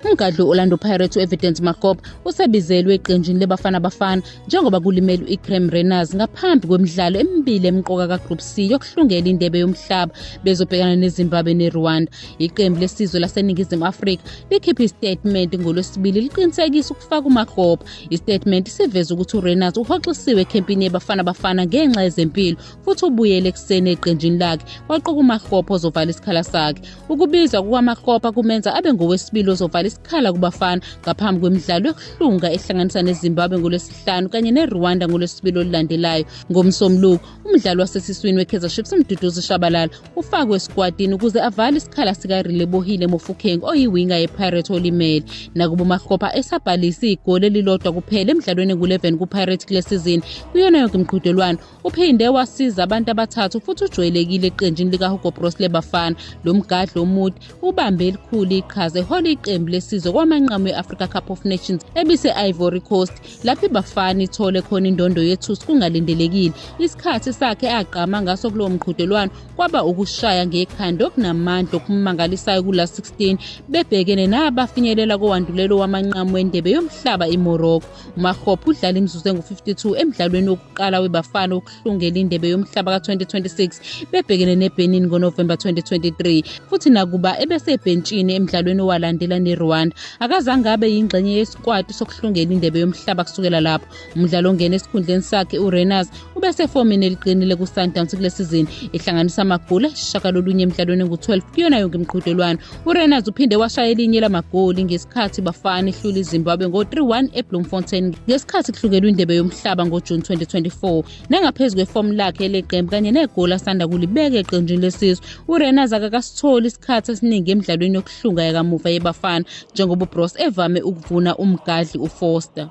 Umgadli Orlando Pirates Evidence Makgoba usebizelwe eqenjini leBafana Bafana njengoba kulimele iCreme Runners ngaphambi kwemidlalo emibili emqoka kaGroup C yokuhlungela indebe yomhlaba bezobhekana neZimbabwe neRwanda. Iqembu lesizwe laseNingizimu Afrika likhipha istatement ngoLwesibili liqinisekisa ukufaka uMakgoba. Istatement siveza ukuthi uRunners uhoxisiwe ekhempini yeBafana Bafana ngenxa yezempilo futhi ubuyele ekuseni eqenjini lakhe waqoka uMakgoba ozovala isikhala sakhe. Ukubizwa kukaMakgoba kumenza abe ngowesibili ozovala isikhala kuBafana ngaphambi kwemidlalo yokuhlunga ehlanganisa neZimbabwe ngoLwesihlanu kanye neRwanda ngoLwesibili olulandelayo. NgoMsombuluko umdlalo wasesiswini weKaizer Chiefs uMduduzi Shabalala ufakwe esquadini ukuze avale isikhala sikaRelebohile Mofokeng oyiwinga yePirates olimele. Nakuba uMakgoba esabhalisa igoli elilodwa kuphela emidlalweni engu-11 kuPirates kule season kuyona yonke imiqhudelwano, uphinde wasiza abantu abathathu futhi ujwayelekile eqenjini likaHugo Bros leBafana. Lo mgadli omude ubambe elikhulu iqhaza ehola iqembu lesizwe kwamanqamu e-Africa Cup of Nations ebise-Ivory Coast lapho iBafana ithole khona indondo yethusi kungalindelekile. Isikhathi sakhe aqama ngaso kulowo mqhudelwano kwaba ukushaya ngekhanda okunamandla okumangalisayo kula 16 bebhekene nabafinyelela kowandulelo wamanqamu wendebe yomhlaba eMorocco. uMakgoba udlala imizuzu engu-52 emidlalweni wokuqala weBafana ukuhlungela indebe yomhlaba ka-2026 bebhekene neBenin ngoNovemba 2023 futhi nakuba ebesebhentshini emidlalweni owalandela neRwanda akazange abe yingxenye yesikwadi sokuhlungela indebe yomhlaba kusukela lapho. Umdlalo ongena esikhundleni sakhe uRunners ubesefomini eliqinile kuSundowns kule season ehlanganisa amagoli ayisishiyagalolunye emidlalweni engu-12 kuyona yonke imiqhudelwano. uRunners uphinde washaya elinye lamagoli ngesikhathi iBafana ihlula iZimbabwe ngo-3-1 eBloemfontein ngesikhathi kuhlukelwa indebe yomhlaba ngoJuni 2024. Nangaphezu kwefomu lakhe leqembu kanye negoli asanda kulibeka eqenjini lesizwe, uRunners akakasitholi isikhathi esiningi emidlalweni yokuhlunga yakamuva yeBafana njengoba uBros evame ukuvuna umgadli uFoster.